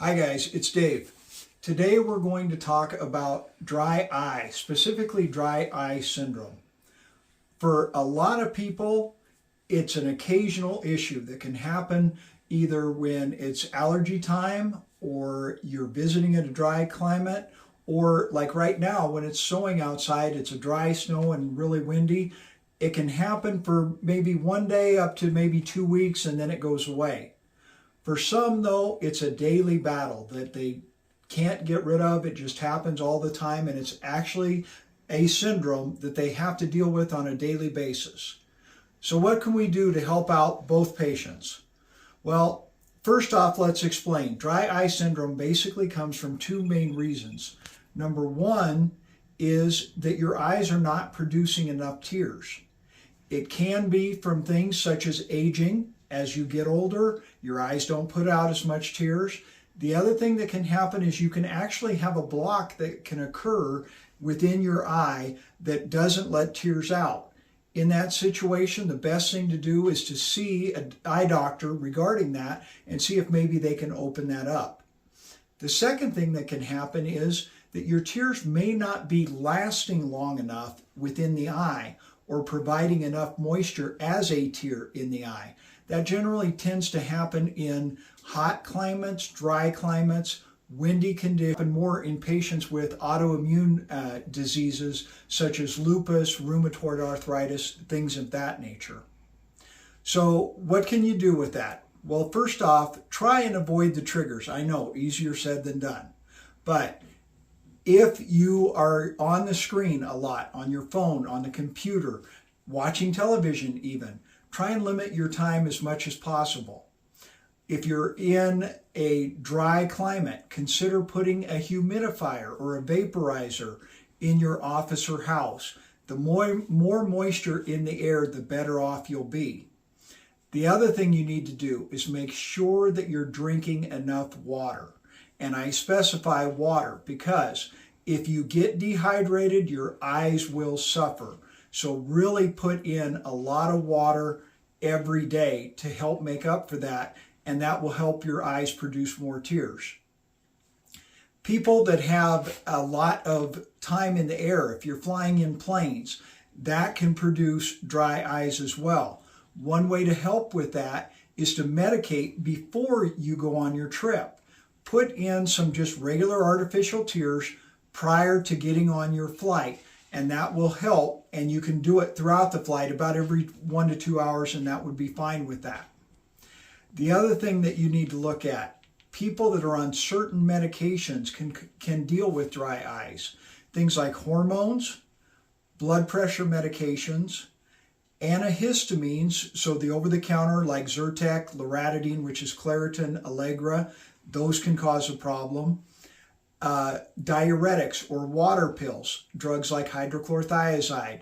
Hi guys, it's Dave. Today we're going to talk about dry eye, specifically dry eye syndrome. For a lot of people, it's an occasional issue that can happen either when it's allergy time or you're visiting in a dry climate, or like right now when it's snowing outside, it's a dry snow and really windy. It can happen for maybe one day up to maybe 2 weeks and then it goes away. For some, though, it's a daily battle that they can't get rid of. It just happens all the time, and it's actually a syndrome that they have to deal with on a daily basis. So what can we do to help out both patients? Well, first off, let's explain. Dry eye syndrome basically comes from two main reasons. Number one is that your eyes are not producing enough tears. It can be from things such as aging. As you get older, your eyes don't put out as much tears. The other thing that can happen is you can actually have a block that can occur within your eye that doesn't let tears out. In that situation, the best thing to do is to see an eye doctor regarding that and see if maybe they can open that up. The second thing that can happen is that your tears may not be lasting long enough within the eye or providing enough moisture as a tear in the eye. That generally tends to happen in hot climates, dry climates, windy conditions, and more in patients with autoimmune diseases such as lupus, rheumatoid arthritis, things of that nature. So what can you do with that? Well, first off, try and avoid the triggers. I know, easier said than done. But if you are on the screen a lot, on your phone, on the computer, watching television even, try and limit your time as much as possible. If you're in a dry climate, consider putting a humidifier or a vaporizer in your office or house. The more moisture in the air, the better off you'll be. The other thing you need to do is make sure that you're drinking enough water. And I specify water because if you get dehydrated, your eyes will suffer. So really put in a lot of water every day to help make up for that, and that will help your eyes produce more tears. People that have a lot of time in the air, if you're flying in planes, that can produce dry eyes as well. One way to help with that is to medicate before you go on your trip. Put in some just regular artificial tears prior to getting on your flight, and that will help, and you can do it throughout the flight about every 1 to 2 hours, and that would be fine with that. The other thing that you need to look at, people that are on certain medications can deal with dry eyes. Things like hormones, blood pressure medications, antihistamines, so the over-the-counter like Zyrtec, Loratadine, which is Claritin, Allegra, those can cause a problem. Diuretics or water pills, drugs like hydrochlorothiazide,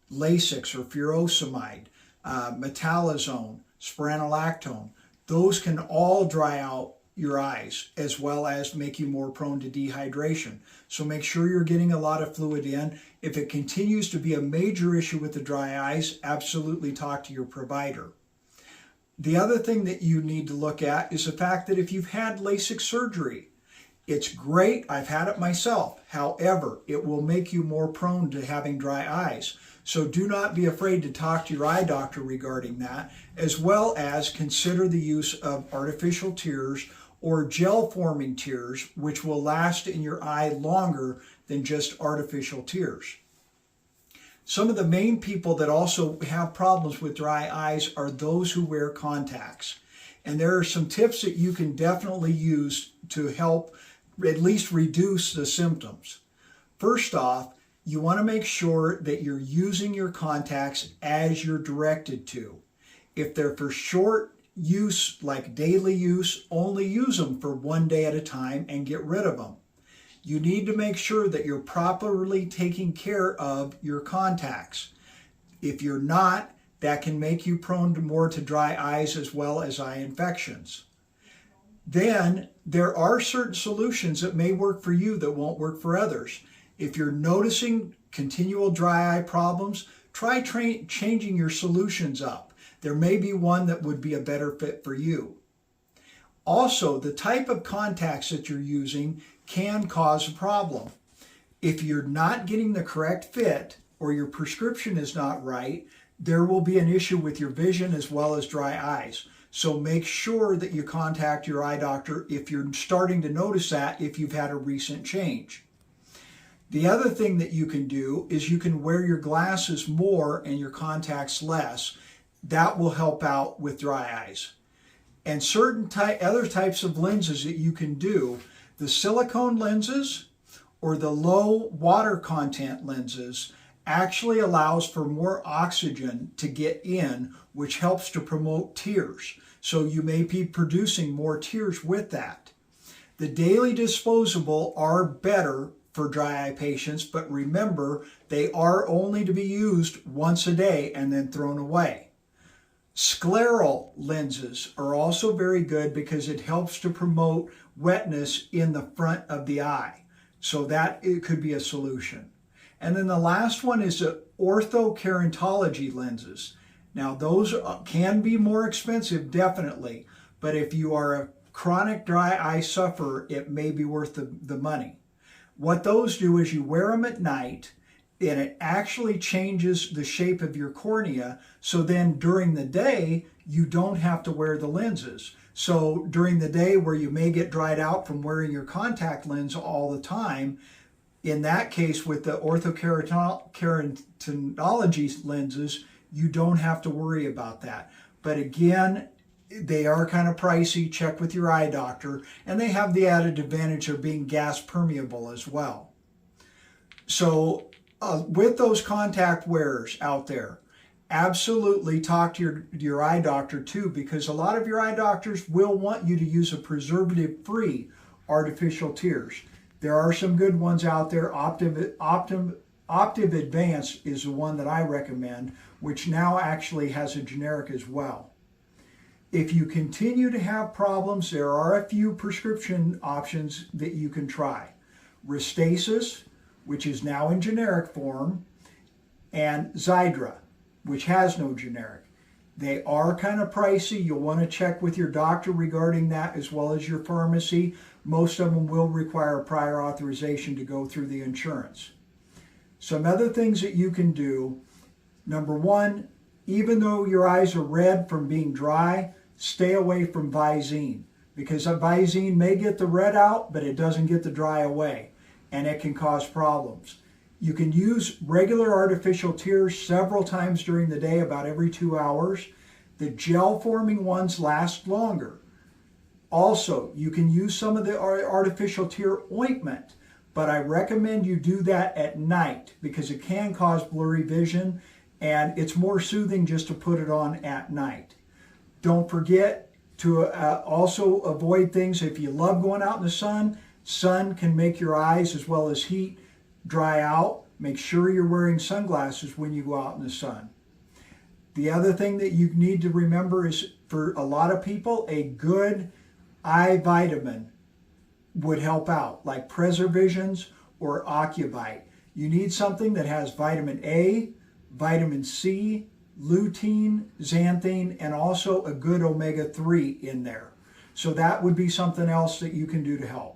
Lasix or furosemide, metolazone, spironolactone, those can all dry out your eyes as well as make you more prone to dehydration. So make sure you're getting a lot of fluid in. If it continues to be a major issue with the dry eyes, absolutely talk to your provider. The other thing that you need to look at is the fact that if you've had LASIK surgery, it's great, I've had it myself. However, it will make you more prone to having dry eyes. So do not be afraid to talk to your eye doctor regarding that, as well as consider the use of artificial tears or gel-forming tears, which will last in your eye longer than just artificial tears. Some of the main people that also have problems with dry eyes are those who wear contacts. And there are some tips that you can definitely use to help at least reduce the symptoms. First off, you want to make sure that you're using your contacts as you're directed to. If they're for short use, like daily use, only use them for one day at a time and get rid of them. You need to make sure that you're properly taking care of your contacts. If you're not, that can make you prone to more to dry eyes as well as eye infections. Then there are certain solutions that may work for you that won't work for others. If you're noticing continual dry eye problems, try changing your solutions up. There may be one that would be a better fit for you. Also, the type of contacts that you're using can cause a problem. If you're not getting the correct fit or your prescription is not right, there will be an issue with your vision as well as dry eyes. So make sure that you contact your eye doctor if you're starting to notice that, if you've had a recent change. The other thing that you can do is you can wear your glasses more and your contacts less. That will help out with dry eyes. And certain other types of lenses that you can do, the silicone lenses or the low water content lenses actually allows for more oxygen to get in, which helps to promote tears. So you may be producing more tears with that. The daily disposable are better for dry eye patients, but remember, they are only to be used once a day and then thrown away. Scleral lenses are also very good because it helps to promote wetness in the front of the eye. So that it could be a solution. And then the last one is the orthokeratology lenses. Now those can be more expensive, definitely, but if you are a chronic dry eye sufferer, it may be worth the money. What those do is you wear them at night, and it actually changes the shape of your cornea, so then during the day, you don't have to wear the lenses. So during the day where you may get dried out from wearing your contact lens all the time, in that case with the orthokeratology lenses, you don't have to worry about that. But again, they are kind of pricey. Check with your eye doctor, and they have the added advantage of being gas permeable as well. So with those contact wearers out there, absolutely talk to your eye doctor too, because a lot of your eye doctors will want you to use a preservative-free artificial tears. There are some good ones out there. Optiv Advanced is the one that I recommend, which now actually has a generic as well. If you continue to have problems, there are a few prescription options that you can try. Restasis, which is now in generic form, and Xiidra, which has no generic. They are kind of pricey. You'll want to check with your doctor regarding that, as well as your pharmacy. Most of them will require prior authorization to go through the insurance. Some other things that you can do. Number one, even though your eyes are red from being dry, stay away from Visine, because a Visine may get the red out, but it doesn't get the dry away, and it can cause problems. You can use regular artificial tears several times during the day, about every 2 hours. The gel-forming ones last longer. Also, you can use some of the artificial tear ointment, but I recommend you do that at night because it can cause blurry vision, and it's more soothing just to put it on at night. Don't forget to also avoid things. If you love going out in the sun, sun can make your eyes as well as heat dry out. Make sure you're wearing sunglasses when you go out in the sun. The other thing that you need to remember is, for a lot of people, a good eye vitamin would help out, like Preservisions or Ocuvite. You need something that has vitamin A, vitamin C, lutein, xanthine, and also a good omega-3 in there. So that would be something else that you can do to help.